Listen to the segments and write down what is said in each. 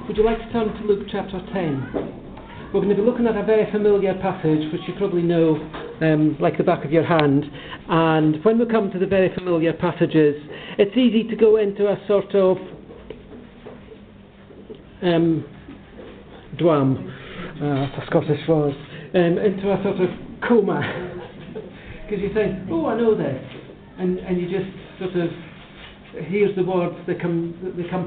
Would you like to turn to Luke chapter 10? We're going to be looking at a very familiar passage which you probably know like the back of your hand. And when we come to the very familiar passages, it's easy to go into a sort of that's a Scottish word, into a sort of coma. Because you think, oh, I know this. And you just sort of, here's the words, they come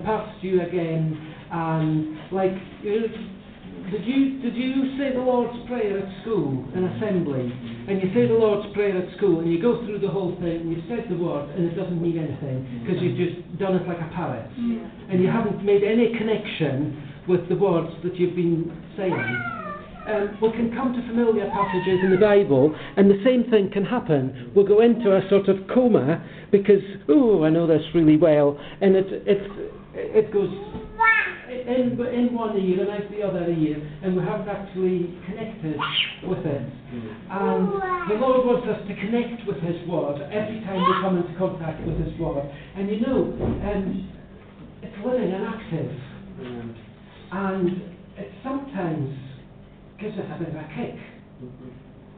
past you again, and like, did you say the Lord's Prayer at school, in assembly, and you say the Lord's Prayer at school, and you go through the whole thing, and you've said the word, and it doesn't mean anything, because you've just done it like a parrot, and you haven't made any connection with the words that you've been saying. We can come to familiar passages in the Bible, and the same thing can happen. We'll go into a sort of coma because, oh, I know this really well, and it goes in one ear and out the other ear, and we haven't actually connected with it. And the Lord wants us to connect with His Word every time we come into contact with His Word. And you know, it's living and active, and it sometimes gives us a bit of a kick,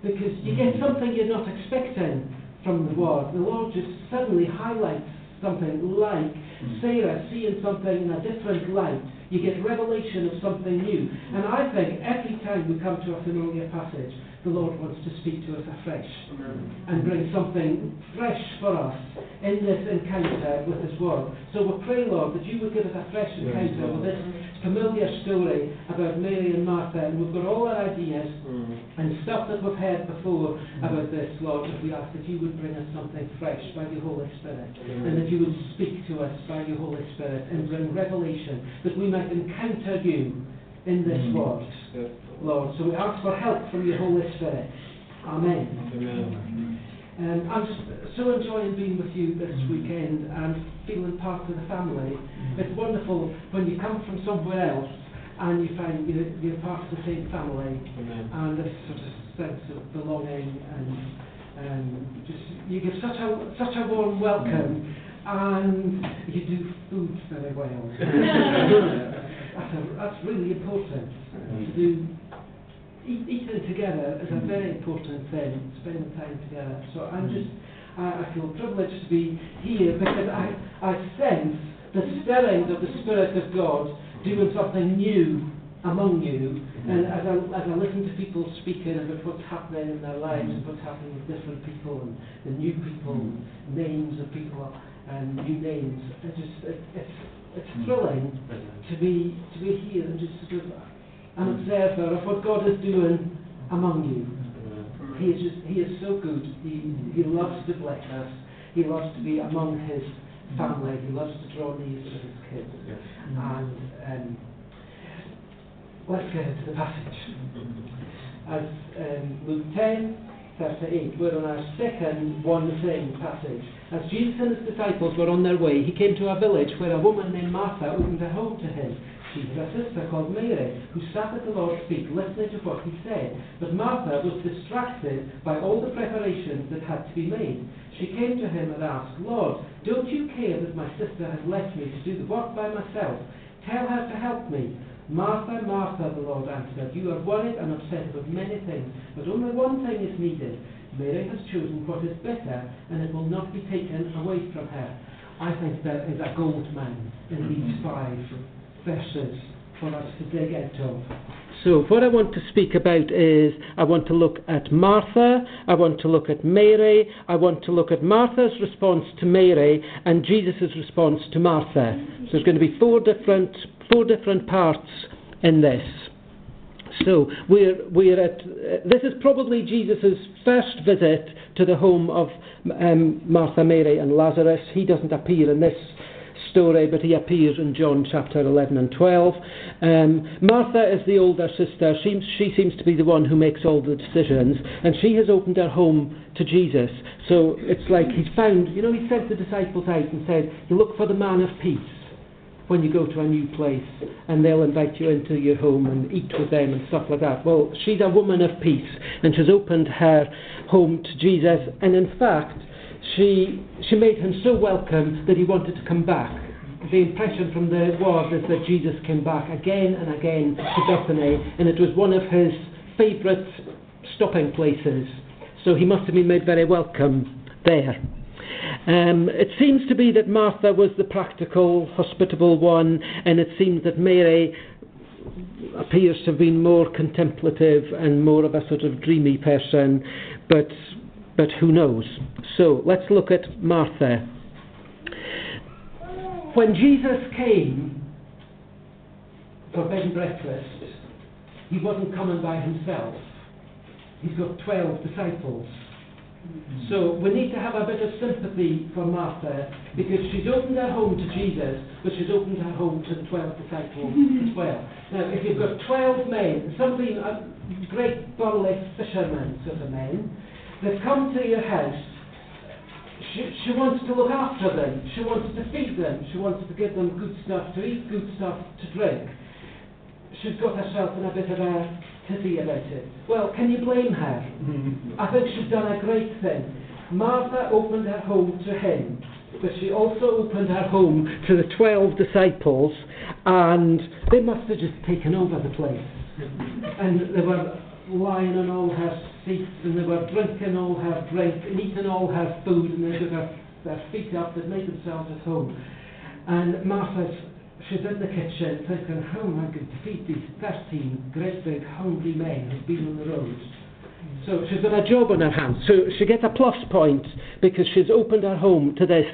because you get something you're not expecting from the Word. The Lord just suddenly highlights something, like Sarah seeing something in a different light. You get revelation of something new. And I think every time we come to a familiar passage, the Lord wants to speak to us afresh and bring something fresh for us in this encounter with His Word. So we pray, Lord, that you would give us a fresh encounter with this familiar story about Mary and Martha. And we've got all our ideas and stuff that we've heard before about this, Lord, but we ask that you would bring us something fresh by your Holy Spirit, and that you would speak to us by your Holy Spirit and bring revelation, that we might encounter you in this Word, Lord. So we ask for help from your Holy Spirit. Amen. I'm just so enjoying being with you this weekend and feeling part of the family. It's wonderful when you come from somewhere else and you find you're part of the same family, and this sort of sense of belonging, and just you give such a warm welcome, and you do food very well. That's really important. To do eating together is a very important thing. Spending time together. So I feel privileged to be here because I sense the stirrings of the Spirit of God doing something new among you. And as I listen to people speaking about what's happening in their lives and what's happening with different people and the new people, names of people and new names, it's thrilling to be here and just sort of an observer of what God is doing among you. He is so good. He loves to bless us. He loves to be among His family. He loves to draw near to His kids. And let's get into the passage. As Luke 10:38, we're on our second one thing passage. As Jesus and His disciples were on their way, He came to a village where a woman named Martha opened her home to Him. She had a sister called Mary, who sat at the Lord's feet listening to what He said. But Martha was distracted by all the preparations that had to be made. She came to Him and asked, Lord, don't you care that my sister has left me to do the work by myself? Tell her to help me. Martha, Martha, the Lord answered, you are worried and upset about many things, but only one thing is needed. Mary has chosen what is better, and it will not be taken away from her. I think there is a gold mine in these 5 verses for us to dig out of. So what I want to speak about is, I want to look at Martha, I want to look at Mary, I want to look at Martha's response to Mary and Jesus' response to Martha. So there's going to be four different parts in this. So we're at this is probably Jesus' first visit to the home of Martha, Mary and Lazarus. He doesn't appear in this story, but he appears in John chapter 11 and 12. Martha is the older sister. She seems to be the one who makes all the decisions, and she has opened her home to Jesus. So it's like he's found, he sent the disciples out and said, you look for the man of peace when you go to a new place, and they'll invite you into your home and eat with them and stuff like that. Well, she's a woman of peace, and she's opened her home to Jesus, and in fact, she made him so welcome that he wanted to come back. the impression from the word is that Jesus came back again and again to Bethany, and it was one of his favourite stopping places. So he must have been made very welcome there. It seems to be that Martha was the practical, hospitable one, and it seems that Mary appears to have been more contemplative and more of a sort of dreamy person, but who knows. So let's look at Martha. When Jesus came for bed and breakfast, he wasn't coming by himself. He's got 12 disciples. So we need to have a bit of sympathy for Martha, because she's opened her home to Jesus, but she's opened her home to the 12 disciples as well. Now, if you've got 12 men, something great burly fishermen sort of men, that come to your house, she wants to look after them, she wants to feed them, she wants to give them good stuff to eat, good stuff to drink. She's got herself in a bit of a tizzy about it. Well, can you blame her? I think she's done a great thing. Martha opened her home to him, but she also opened her home to the 12 disciples, and they must have just taken over the place. And they were lying on all her seats, and they were drinking all her drink, and eating all her food, and they got their feet up, they'd made themselves at home. And she's in the kitchen thinking, how am I going to feed these 13 great big hungry men who've been on the road? So she's got a job on her hands. So she gets a plus point because she's opened her home to this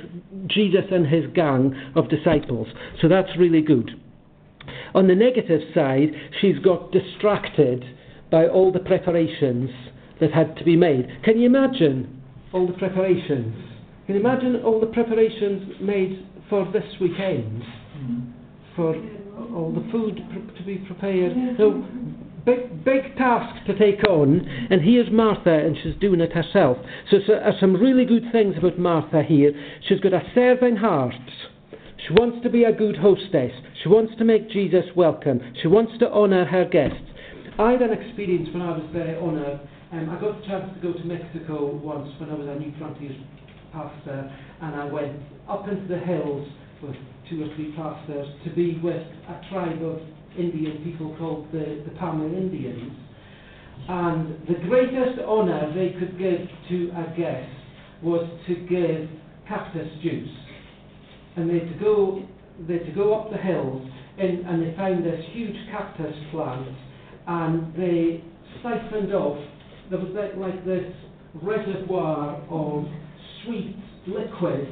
Jesus and his gang of disciples. So that's really good. On the negative side, she's got distracted by all the preparations that had to be made. Can you imagine all the preparations? Can you imagine all the preparations made for this weekend? For all the food to be prepared. So big task to take on, and here's Martha, and she's doing it herself. So some really good things about Martha here. She's got a serving heart. She wants to be a good hostess. She wants to make Jesus welcome. She wants to honour her guests. I had an experience when I was very honoured. I got the chance to go to Mexico once when I was a New Frontiers pastor, and I went up into the hills with 2 or 3 pastors to be with a tribe of Indian people called the Tamil Indians. And the greatest honour they could give to a guest was to give cactus juice. And they had to go up the hills, and they found this huge cactus plant, and they siphoned off. There was like this reservoir of sweet liquid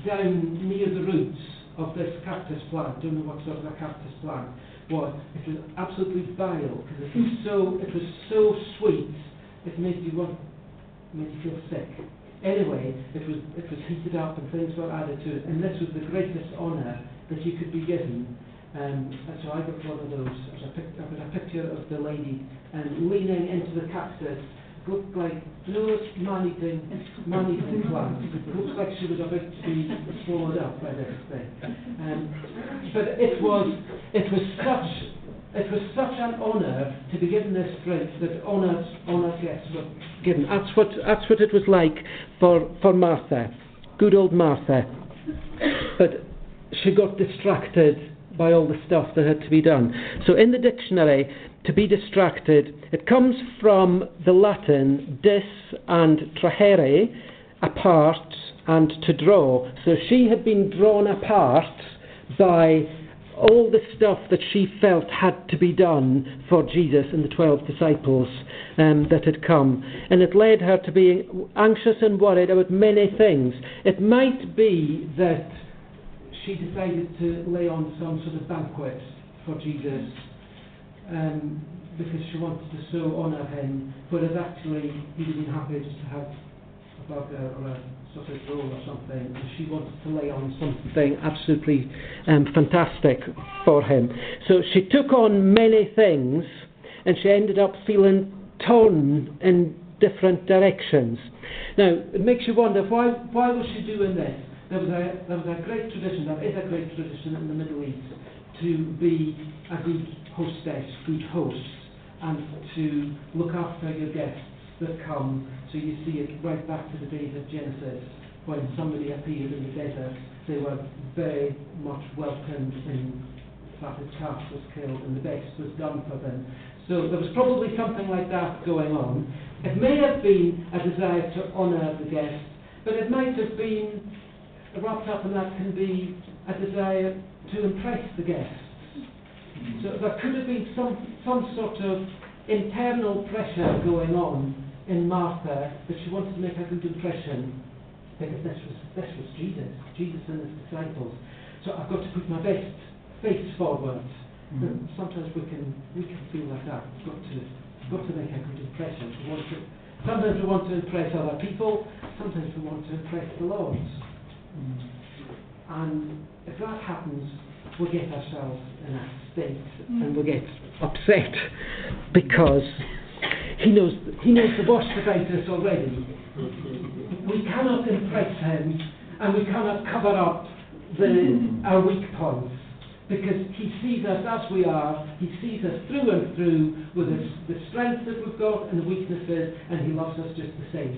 down near the roots of this cactus plant. Don't know what sort of a cactus plant was. It was absolutely vile because it was so sweet it made you feel sick. Anyway, it was heated up and things were added to it, and this was the greatest honour that you could be given. And so I got one of those. I got a picture of the lady leaning into the cactus. Looked like man-eating plant. It looks like she was about to be swallowed up by this thing. But it was such an honour to be given this drink that honoured guests were given. That's what it was like for Martha, good old Martha. But she got distracted by all the stuff that had to be done. So in the dictionary, to be distracted, it comes from the Latin dis and trahere, apart, and to draw. So she had been drawn apart by all the stuff that she felt had to be done for Jesus and the 12 disciples that had come. And it led her to being anxious and worried about many things. It might be that she decided to lay on some sort of banquet for Jesus because she wanted to so honour him, whereas actually he would have been happy just to have a burger or a sausage roll or something, and she wanted to lay on something absolutely fantastic for him. So she took on many things, and she ended up feeling torn in different directions. Now, it makes you wonder, why was she doing this? There was a great tradition, there is a great tradition in the Middle East to be a good hostess, good host, and to look after your guests that come. So you see it right back to the days of Genesis, when somebody appeared in the desert they were very much welcomed in that his calf was killed and the best was done for them. So there was probably something like that going on. It may have been a desire to honour the guests, but it might have been, wrapped up in that can be a desire to impress the guests. So there could have been some sort of internal pressure going on in Martha that she wanted to make a good impression, because this was Jesus and his disciples. So I've got to put my best face forward. Sometimes we can feel like that. We've got to make a good impression. Sometimes we want to impress other people. Sometimes we want to impress the Lord. And if that happens, we get ourselves in a state, and we get upset because he knows the worst about us already. We cannot impress him, and we cannot cover up our weak points, because he sees us as we are. He sees us through and through with the strengths that we've got and the weaknesses, and he loves us just the same.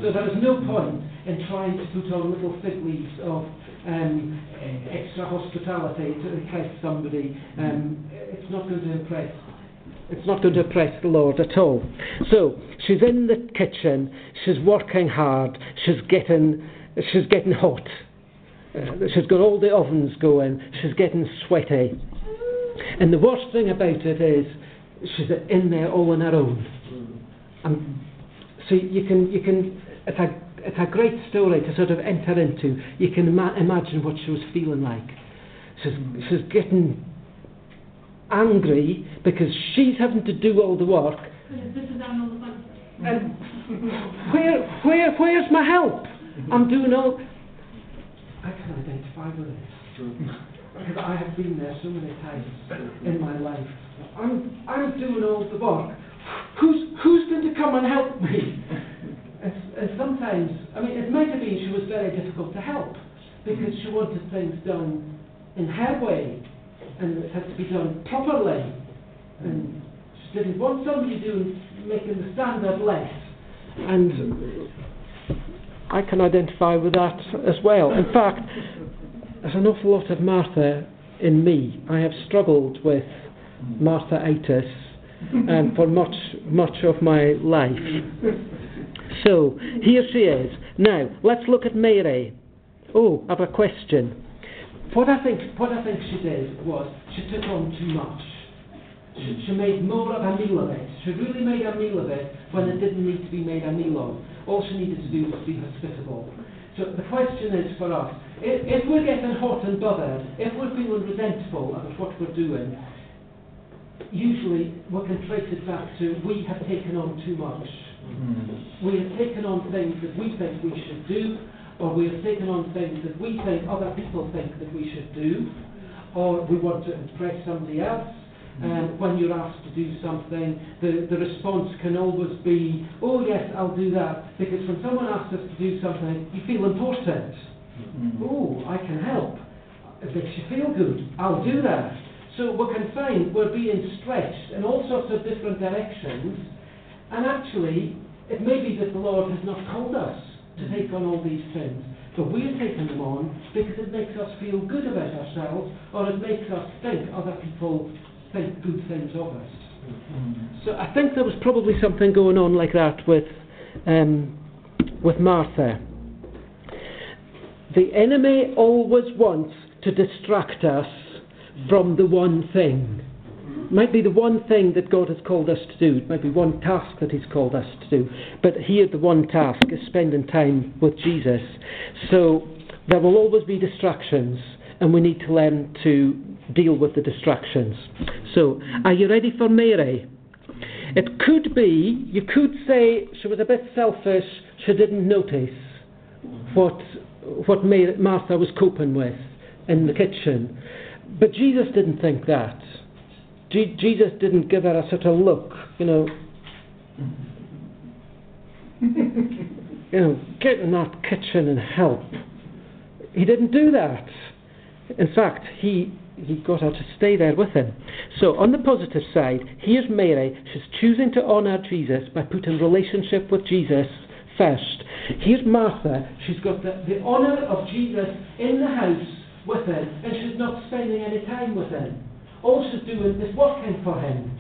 So there is no point in trying to put on little fig leaves of extra hospitality to impress somebody. It's not going to impress. It's not going to impress the Lord at all. So she's in the kitchen. She's working hard. She's getting hot. She's got all the ovens going. She's getting sweaty. And the worst thing about it is she's in there all on her own. So you can. It's a great story to sort of enter into. You can imagine what she was feeling like. She's getting angry because she's having to do all the work. And where's my help? I'm doing all. I can identify with this because I have been there so many times in my life. I'm doing all the work. Who's going to come and help me? And sometimes, it might have been she was very difficult to help because she wanted things done in her way, and it had to be done properly. And she didn't want somebody making the standard less. And I can identify with that as well. In fact, there's an awful lot of Martha in me. I have struggled with Martha-itis for much of my life. So, here she is. Now, let's look at Mary. Oh, I have a question. What I think she did was, she took on too much. She made more of a meal of it. She really made a meal of it when it didn't need to be made a meal of. All she needed to do was be hospitable. So the question is for us, if we're getting hot and bothered, if we're feeling resentful about what we're doing, usually we can trace it back to we have taken on too much. We have taken on things that we think we should do, or we have taken on things that we think other people think that we should do, or we want to impress somebody else. When you're asked to do something, the response can always be, oh yes, I'll do that, because when someone asks us to do something, you feel important. Oh, I can help. It makes you feel good. I'll do that. So we can find we're being stretched in all sorts of different directions, and actually, it may be that the Lord has not called us to take on all these things, but we're taking them on because it makes us feel good about ourselves, or it makes us think other people think good things of us. So I think there was probably something going on like that with Martha. The enemy always wants to distract us from the one thing. It might be the one thing that God has called us to do. It might be one task that He's called us to do. But here the one task is spending time with Jesus. So there will always be distractions, and we need to learn to deal with the distractions. So, are you ready for Mary? It could be, you could say she was a bit selfish, she didn't notice what Martha was coping with in the kitchen. But Jesus didn't think that. Jesus didn't give her a sort of look, get in that kitchen and help. He didn't do that. In fact, he got her to stay there with him. So on the positive side, here's Mary. She's choosing to honour Jesus by putting relationship with Jesus first. Here's Martha. She's got the honour of Jesus in the house with him, and she's not spending any time with him. All she's doing is working for him.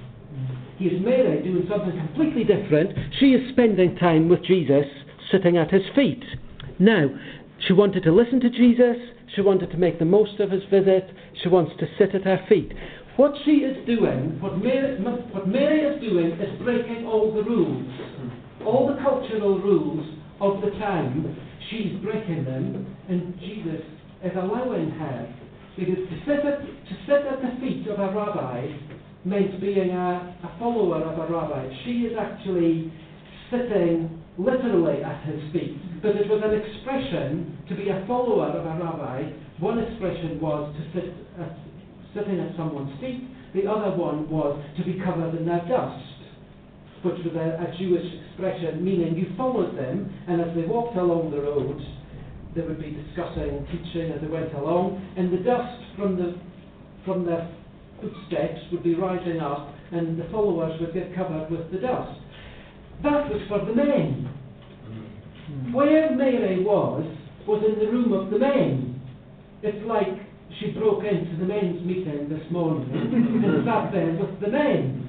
Here's Mary doing something completely different. She is spending time with Jesus, sitting at his feet. Now, she wanted to listen to Jesus. She wanted to make the most of his visit. She wants to sit at her feet. What she is doing, what Mary is doing, is breaking all the rules. All the cultural rules of the time, she's breaking them, and Jesus is allowing her. Because to sit at the feet of a rabbi meant being a follower of a rabbi. She is actually sitting literally at his feet. But it was an expression to be a follower of a rabbi. One expression was to sitting at someone's feet. The other one was to be covered in their dust, which was a Jewish expression, meaning you followed them, and as they walked along the road, they would be discussing, teaching as they went along, and the dust from their footsteps would be rising up, and the followers would get covered with the dust. That was for the men. Where Mary was in the room of the men. It's like she broke into the men's meeting this morning and sat there with the men.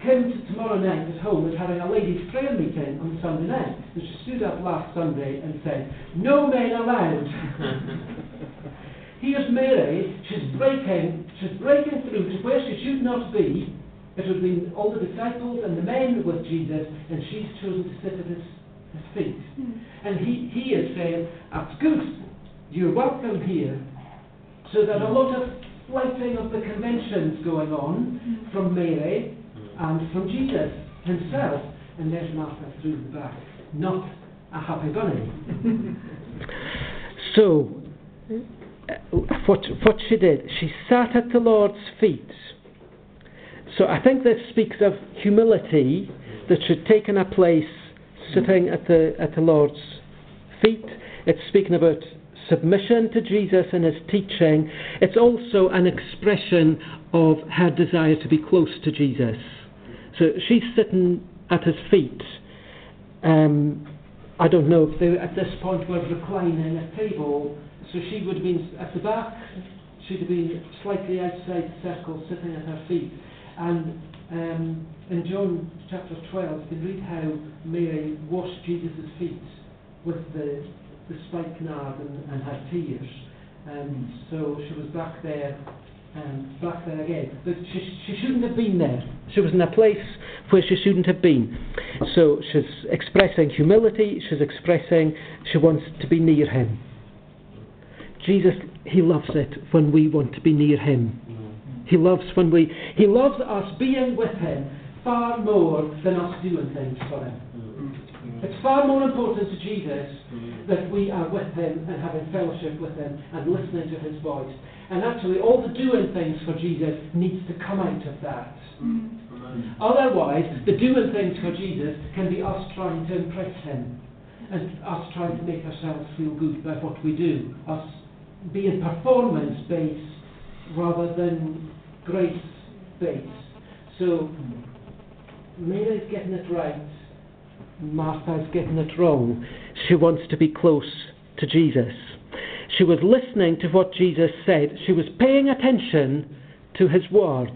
Kim tomorrow night at home is having a ladies' prayer meeting on Sunday night. And she stood up last Sunday and said, "No men allowed." Here's Mary, she's breaking through to where she should not be. It would have been all the disciples and the men with Jesus, and she's chosen to sit at his feet. And he is saying, "That's good. You're welcome here." So there's a lot of flighting of the conventions going on from Mary and from Jesus himself. And there's Martha through the back. Not a happy bunny. So, what she did, she sat at the Lord's feet. So I think this speaks of humility, that she'd taken a place sitting at the Lord's feet. It's speaking about submission to Jesus and his teaching. It's also an expression of her desire to be close to Jesus. So she's sitting at his feet. I don't know if they at this point were reclining a table, so she would have been at the back. She'd have been slightly outside the circle, sitting at her feet. And in John chapter 12, you can read how Mary washed Jesus' feet with the spikenard and her tears. So she was back there again. But she shouldn't have been there. She was in a place where she shouldn't have been. So she's expressing humility. She's expressing she wants to be near him. Jesus, he loves it when we want to be near him. He loves us being with him far more than us doing things for him. It's far more important to Jesus that we are with him and having fellowship with him and listening to his voice. And actually all the doing things for Jesus needs to come out of that. Otherwise, the doing things for Jesus can be us trying to impress him and us trying to make ourselves feel good by what we do. Us being performance-based rather than grace-based. So, Mary's getting it right. Martha's getting it wrong. She wants to be close to Jesus. She was listening to what Jesus said. She was paying attention to his words.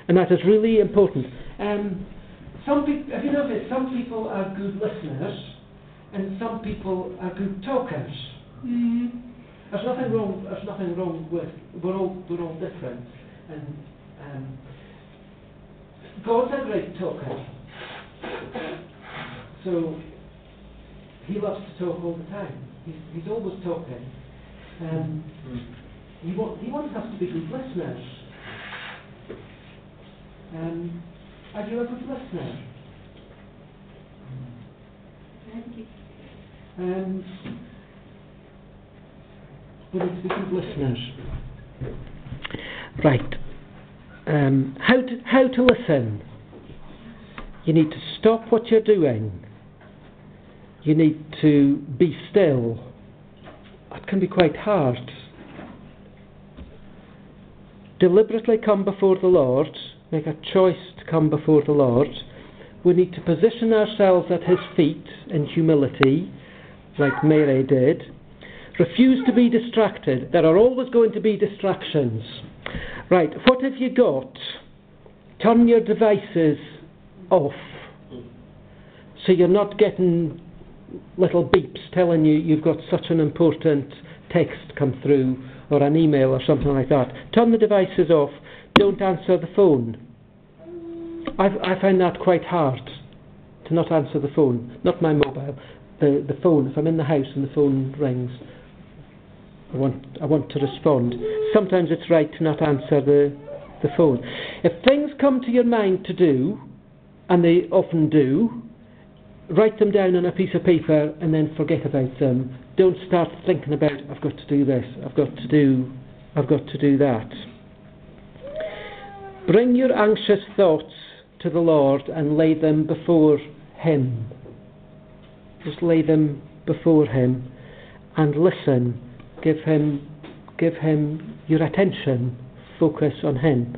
And that is really important. Some people, have you noticed, some people are good listeners and some people are good talkers. There's nothing wrong with, we're all different. And God's a great talker. So he loves to talk all the time. He's always talking. He wants us to be good listeners. Are you a good listener? We need to be good listeners. Right. How to listen? You need to stop what you're doing. You need to be still. That can be quite hard. Deliberately come before the Lord. Make a choice to come before the Lord We need to position ourselves at his feet in humility, like Mary did. Refuse to be distracted. There are always going to be distractions. Right, what have you got? Turn your devices off, so you're not getting little beeps telling you you've got such an important text come through, or an email or something like that. Turn the devices off. Don't answer the phone. I find that quite hard, to not answer the phone. Not my mobile, the phone. If I'm in the house and the phone rings, I want to respond. Sometimes it's right to not answer the phone. If things come to your mind to do, and they often do, write them down on a piece of paper and then forget about them. Don't start thinking about, I've got to do this, I've got to do that. Bring your anxious thoughts to the Lord and lay them before him. Just lay them before him and listen. Give him your attention. Focus on him.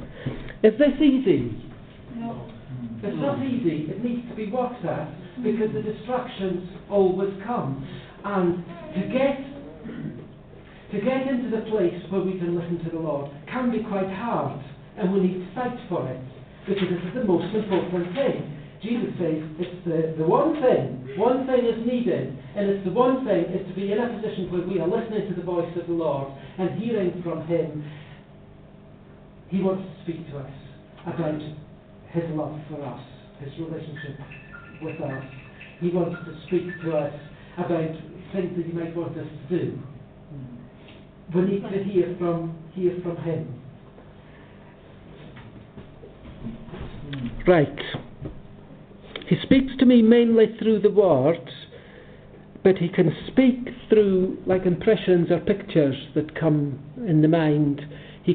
Is this easy? No. It's not easy. It needs to be worked at, because the distractions always come. And to get into the place where we can listen to the Lord can be quite hard, and we need to fight for it, because this is the most important thing. Jesus says it's the one thing is needed, and it's the one thing is to be in a position where we are listening to the voice of the Lord and hearing from him. He wants to speak to us about his love for us, his relationship with us. He wants to speak to us about things that he might want us to do. We need to hear from him. Right. He speaks to me mainly through the words, but he can speak through like impressions or pictures that come in the mind. He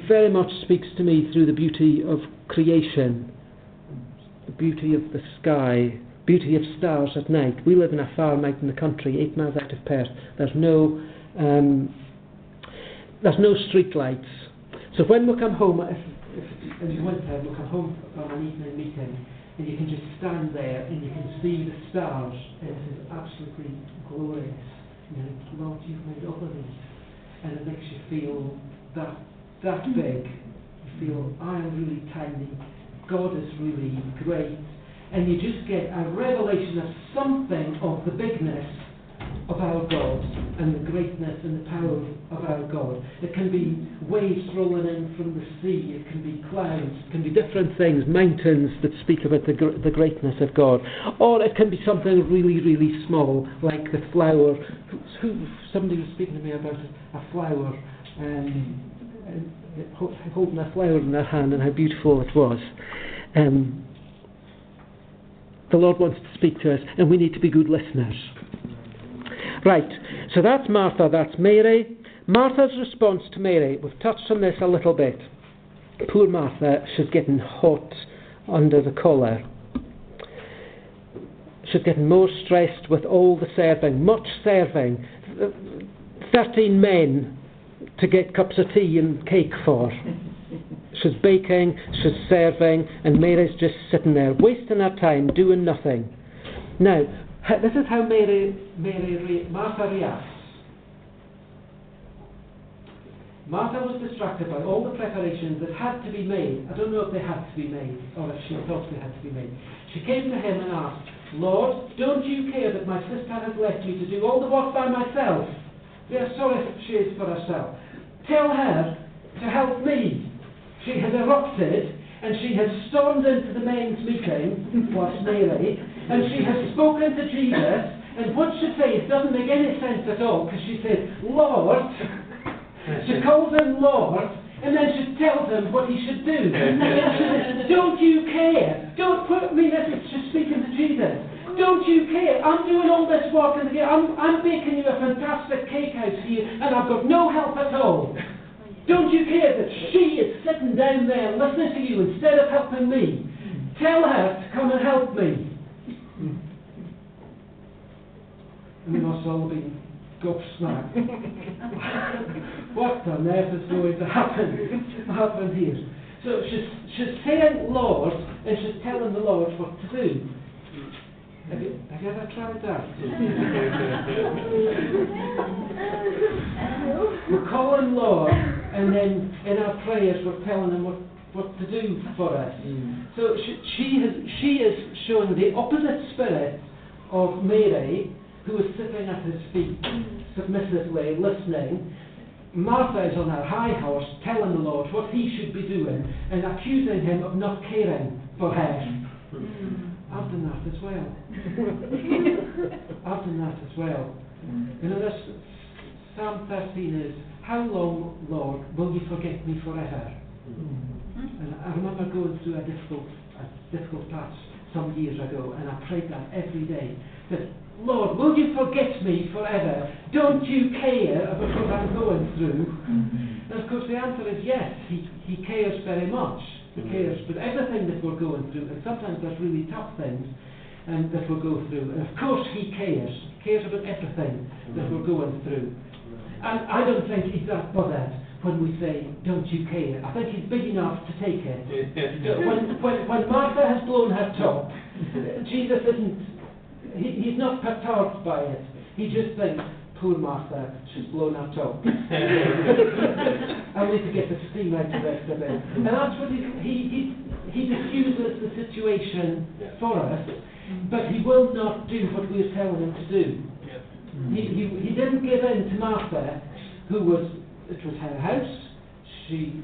very much speaks to me through the beauty of creation, the beauty of the sky, beauty of stars at night. We live in a farm out in the country, 8 miles out of Perth. There's no street lights. So when we come home, if in the winter we come home from an evening meeting, and you can just stand there and you can see the stars, and it is absolutely glorious. And you think, Lord, you've made all of these, and it makes you feel that big. You feel, I am really tiny, God is really great, and you just get a revelation of something of the bigness of our God and the greatness and the power of our God. It can be waves rolling in from the sea, it can be clouds, it can be different things, mountains that speak about the greatness of God, or it can be something really, really small, like the flower. Somebody was speaking to me about a flower, holding a flower in their hand and how beautiful it was. The Lord wants to speak to us, and we need to be good listeners. Right, so that's Martha, that's Mary. Martha's response to Mary, we've touched on this a little bit. Poor Martha, she's getting hot under the collar. She's getting more stressed with all the serving, much serving. 13 men to get cups of tea and cake for. She's baking, she's serving, and Mary's just sitting there, wasting her time, doing nothing. Now, this is how Martha reacts. Martha was distracted by all the preparations that had to be made. I don't know if they had to be made, or if she thought they had to be made. She came to him and asked, Lord, don't you care that my sister has left me to do all the work by myself? We are sorry she is for herself. Tell her to help me. She has erupted, and she has stormed into the men's meeting, was Mary, and she has spoken to Jesus, and what she says doesn't make any sense at all, because she says, Lord, she calls him Lord, and then she tells him what he should do. And she says, don't you care? Don't put me, she's speaking to Jesus. Don't you care? I'm doing all this work, and I'm baking you a fantastic cake out here, and I've got no help at all. Don't you care that she is sitting down there listening to you instead of helping me? Tell her to come and help me. And we must all be gobsmacked. What on earth is going to happen here? So she's saying Lord, and she's telling the Lord what to do. Have you ever tried that? We're calling Lord, and then in our prayers we're telling him what to do for us. So she is showing the opposite spirit of Mary, who is sitting at his feet, submissively listening. Martha is on her high horse, telling the Lord what he should be doing, and accusing him of not caring for her. I've done that as well. I've done that as well. You know, this Psalm 13 is, how long, Lord, will you forget me forever? And I remember going through a difficult patch some years ago, and I prayed that every day. That, Lord, will you forget me forever? Don't you care about what I'm going through? And of course the answer is yes, he cares very much. He cares with everything that we're going through, and sometimes there's really tough things that we'll go through. And of course he cares about everything that we're going through. And I don't think he's that bothered when we say, don't you care? I think he's big enough to take it. When Martha has blown her top, Jesus he's not perturbed by it. He just thinks, poor Martha, she's blown her top. I need to get the steam out of it a bit. And that's what he diffuses the situation for us, but he will not do what we're telling him to do. He didn't give in to Martha, it was her house. She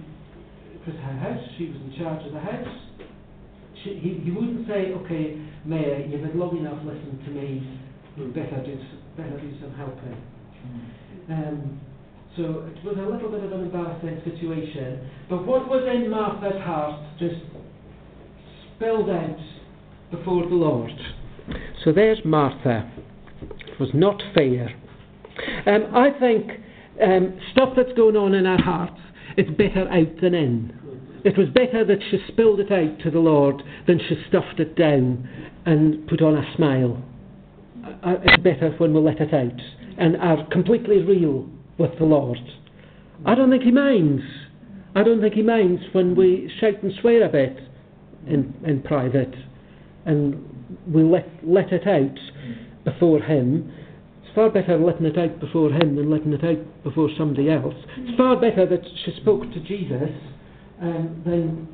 was in charge of the house. He wouldn't say, okay, Mary, you've been long enough listening to me, you better do some helping. So it was a little bit of an embarrassing situation, but what was in Martha's heart just spilled out before the Lord. So there's Martha. It was not fair. I think stuff that's going on in our hearts, it's better out than in. It was better that she spilled it out to the Lord than she stuffed it down and put on a smile. It's better when we let it out and are completely real with the Lord. I don't think he minds. I don't think he minds when we shout and swear a bit in private and we let it out before him. It's far better letting it out before him than letting it out before somebody else. It's far better that she spoke to Jesus than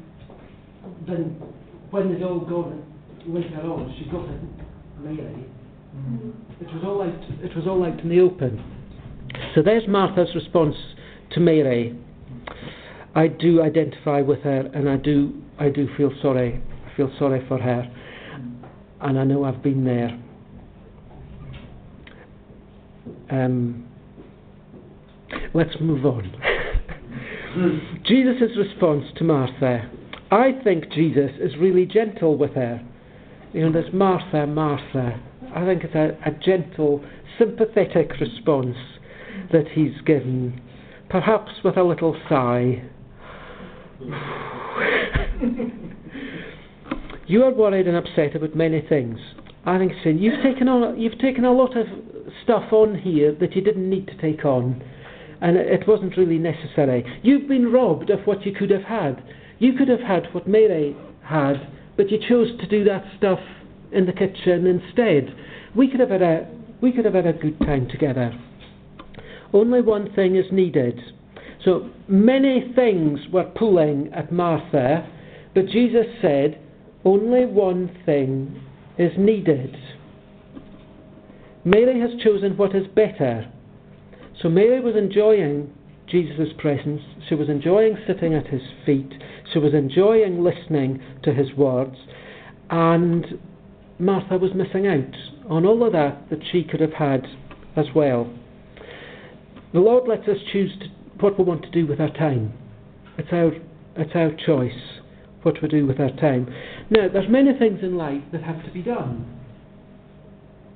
when they'd all gone later on. She got it, Mary. It was all out in the open. So there's Martha's response to Mary. I do identify with her, and I do feel sorry. I feel sorry for her, and I know I've been there. Let's move on. Jesus' response to Martha. I think Jesus is really gentle with her. You know, there's Martha, Martha. I think it's a gentle, sympathetic response that he's given, perhaps with a little sigh. You are worried and upset about many things. I think he's saying, you've taken a lot of stuff on here that you didn't need to take on, and it wasn't really necessary. You've been robbed of what you could have had. You could have had what Mary had, but you chose to do that stuff in the kitchen instead. We could have had a good time together. Only one thing is needed. So many things were pulling at Martha, but Jesus said, only one thing is needed. Mary has chosen what is better. So Mary was enjoying Jesus' presence. She was enjoying sitting at his feet. She was enjoying listening to his words. And Martha was missing out on all of that she could have had as well. The Lord lets us choose what we want to do with our time. It's our choice what we do with our time. Now, there's many things in life that have to be done.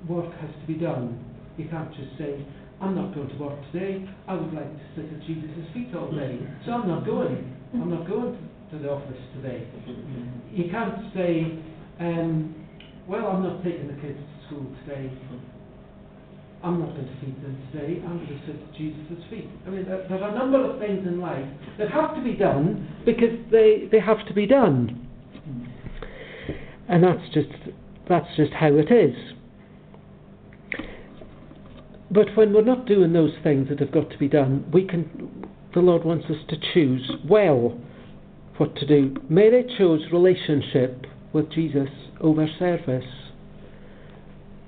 Work has to be done. You can't just say, I'm not going to work today. I would like to sit at Jesus' feet all day, so I'm not going. I'm not going to the office today. You can't say, well, I'm not taking the kids to school today. I'm not going to feed them today, I'm going to sit at Jesus' feet. I mean, there are a number of things in life that have to be done because they have to be done. And that's just how it is. But when we're not doing those things that have got to be done, the Lord wants us to choose well what to do. Mary chose relationship with Jesus over service.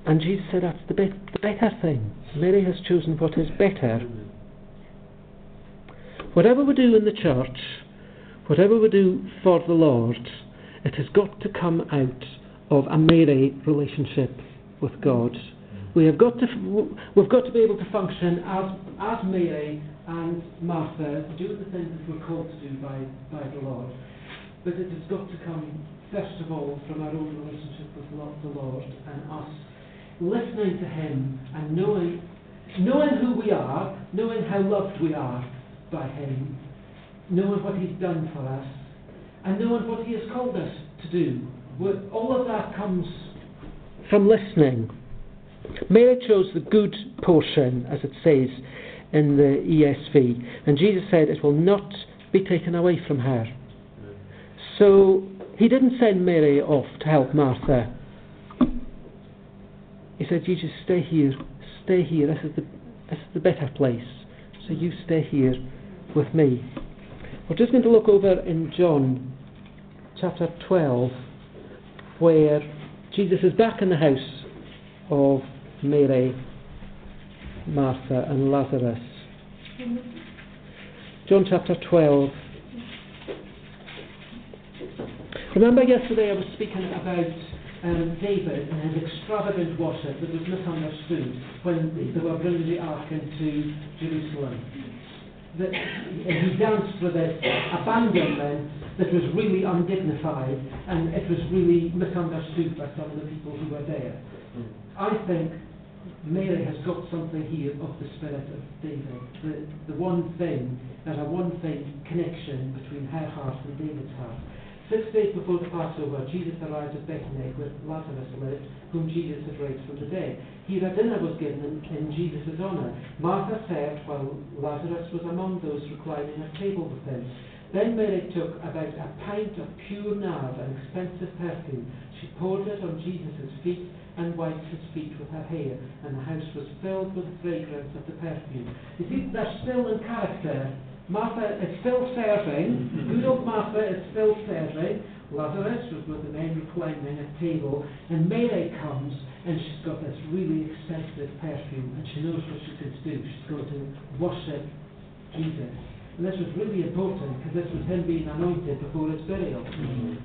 And Jesus said that's the better thing. Mary has chosen what is better. Whatever we do in the church, whatever we do for the Lord, it has got to come out of a Mary relationship with God. We've got to be able to function as Mary and Martha, do the things that we're called to do by the Lord. But it has got to come, first of all, from our own relationship with the Lord and us listening to Him and knowing who we are, knowing how loved we are by Him, knowing what He's done for us, and knowing what He has called us to do. All of that comes from listening. Mary chose the good portion, as it says in the ESV, and Jesus said it will not be taken away from her. So He didn't send Mary off to help Martha. He said, you just stay here, this is the better place, so you stay here with me. We're just going to look over in John chapter 12, where Jesus is back in the house of Mary, Martha and Lazarus. John chapter 12. Remember yesterday I was speaking about David and his extravagant worship that was misunderstood when they were bringing the ark into Jerusalem. That he danced with this abandonment that was really undignified, and it was really misunderstood by some of the people who were there. I think Mary has got something here of the spirit of David. The one thing, there's a one thing connection between her heart and David's heart. 6 days before the Passover, Jesus arrived at Bethany where Lazarus lived, whom Jesus had raised from the dead. Here a dinner was given in Jesus' honour. Martha served while Lazarus was among those reclining at table with him. Then Mary took about a pint of pure nard, an expensive perfume. She poured it on Jesus' feet and wiped his feet with her hair, and the house was filled with the fragrance of the perfume. You see, they're still in character. Martha is still serving. Good old Martha is still serving. Lazarus was with the men reclining at table, and Mary comes and she's got this really expensive perfume, and she knows what she's going to do. She's going to worship Jesus. And this was really important because this was him being anointed before his burial.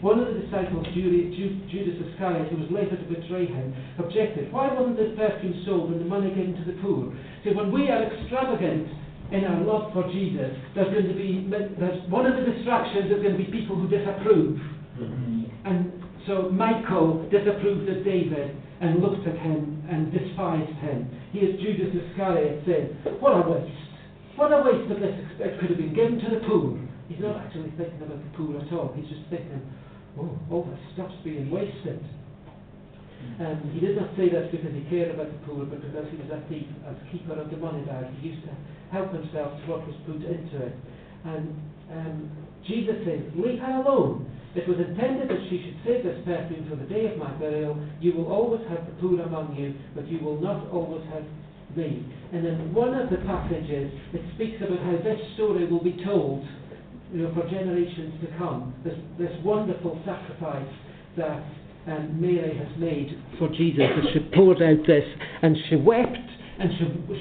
One of the disciples, Judas Iscariot, who was later to betray him, objected. Why wasn't this perfume sold and the money given to the poor? So when we are extravagant in our love for Jesus, there's one of the distractions is going to be people who disapprove. And so Michael disapproved of David and looked at him and despised him. Here's Judas Iscariot saying, what a waste. What a waste of this. It could have been given to the poor. He's not actually thinking about the poor at all. He's just thinking, all this stuff's being wasted. He did not say that because he cared about the poor, but because he was a thief, as keeper of the money bag. He used to help himself to what was put into it. And Jesus said, leave her alone. It was intended that she should save this perfume for the day of my burial. You will always have the poor among you, but you will not always have me. And in one of the passages, it speaks about how this story will be told, for generations to come. This wonderful sacrifice that Mary has made for Jesus, and she poured out this, and she wept, and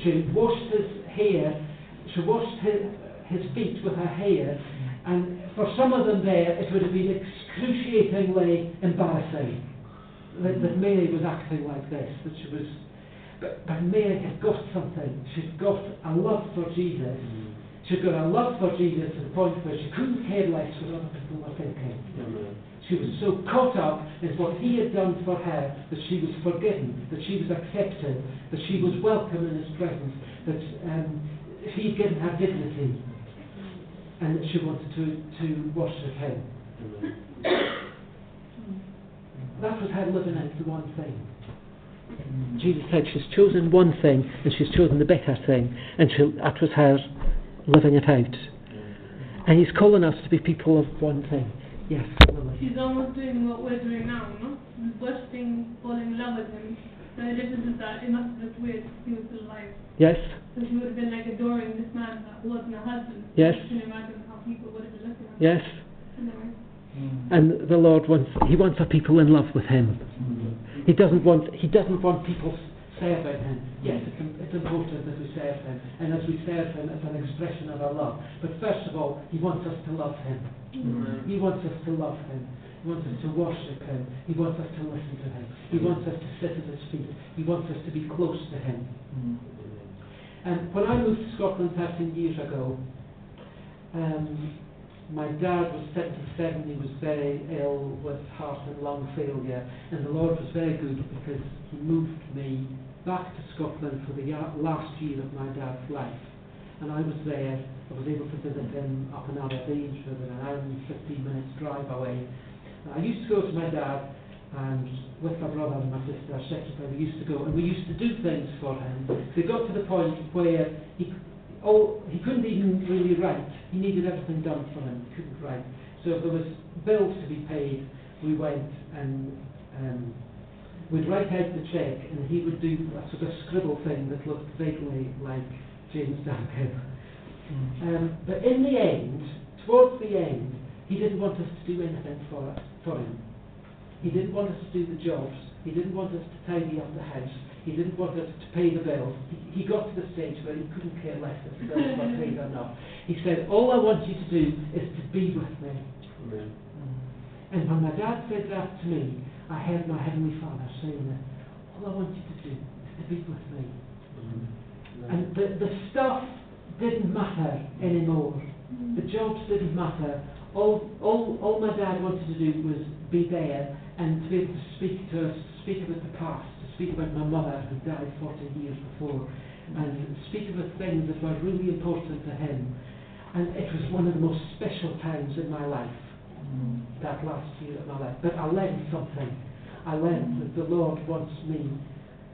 she washed his hair, she washed his feet with her hair, and for some of them there, it would have been excruciatingly embarrassing that Mary was acting like this, that she was. But Mary has got something. She's got a love for Jesus. She's got a love for Jesus to the point where she couldn't care less what other people were thinking. She was so caught up in what he had done for her that she was forgiven, that she was accepted, that she was welcome in his presence, that he'd given her dignity, and that she wanted to worship him. That was her living out the one thing. Jesus said she's chosen one thing and she's chosen the better thing, and that was her living it out. And he's calling us to be people of one thing. Yes, Lily. She's almost doing what we're doing now, no? Worshipping, falling in love with him. The difference is that it must have looked weird if he was still alive. Yes. So she would have been like adoring this man that wasn't her husband. Yes. You can imagine how people would have been looking at him. Yes. Anyway. And the Lord wants our people in love with him. He doesn't want people serving him. Yes, it's important that we serve him, and as we serve him, it's an expression of our love. But first of all, he wants us to love him. He wants us to love him. He wants us to worship him. He wants us to listen to him. He wants us to sit at his feet. He wants us to be close to him. And when I moved to Scotland 13 years ago, my dad was 77. He was very ill with heart and lung failure, and the Lord was very good because he moved me back to Scotland for the last year of my dad's life. And I was there. I was able to visit him up in Aberdeen, which was an hour and 15 minutes drive away. And I used to go to my dad, and with my brother and my sister, our secretary, we used to go, and we used to do things for him. So it got to the point where he couldn't even really write. He needed everything done for him. He couldn't write. So if there was bills to be paid, we went and we'd write out the cheque, and he would do a sort of scribble thing that looked vaguely like James Duncan. But in the end, towards the end, he didn't want us to do anything for him. He didn't want us to do the jobs. He didn't want us to tidy up the house. He didn't want us to pay the bills. He got to the stage where he couldn't care less if the bills were paid or not. He said, all I want you to do is to be with me. Amen. And when my dad said that to me, I heard my Heavenly Father saying that, all I want you to do is to be with me. And the stuff didn't matter anymore. The jobs didn't matter. All my dad wanted to do was be there and to be able to speak to us, speak about the past, to speak about my mother who died 40 years before, and speak about things that were really important to him. And it was one of the most special times in my life, that last year of my life. But I learned something. I learned that the Lord wants me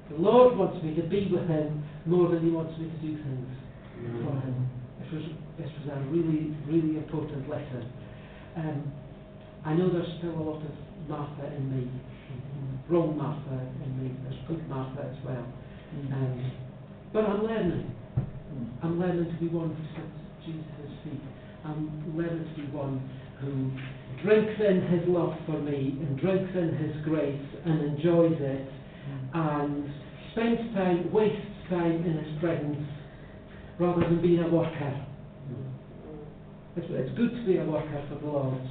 to be with him more than he wants me to do things for him. This was a really, really important lesson. I know there's still a lot of Martha in me, wrong Martha in me. There's good Martha as well. But I'm learning. I'm learning to be one who sits at Jesus' feet. I'm learning to be one who drinks in his love for me and drinks in his grace and enjoys it and spends time, wastes time in his presence rather than being a worker. It's good to be a worker for the Lord.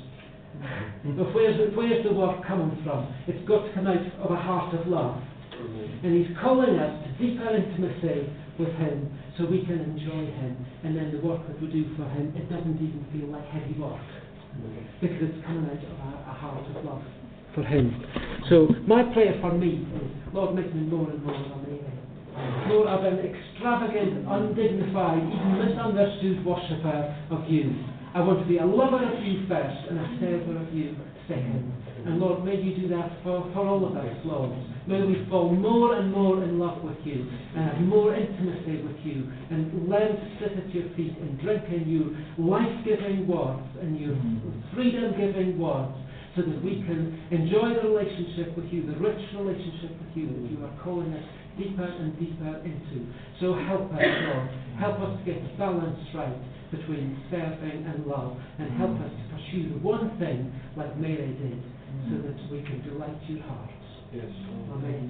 But where's the work coming from? It's got to come out of a heart of love. And he's calling us to deeper intimacy with him so we can enjoy him. And then the work that we do for him, it doesn't even feel like heavy work. Because it's coming out of a heart of love for him. So my prayer for me is, Lord, make me more and more amazing. More of an extravagant, undignified, even misunderstood worshipper of you. I want to be a lover of you first and a server of you second. And Lord, may you do that for all of us, Lord. May we fall more and more in love with you and have more intimacy with you and learn to sit at your feet and drink in your life-giving words and your freedom-giving words so that we can enjoy the relationship with you, the rich relationship with you that you are calling us deeper and deeper into. So help us, Lord. Help us to get the balance right between serving and love, and help us to pursue the one thing like Mary did, so that we can delight your hearts. Yes. Amen.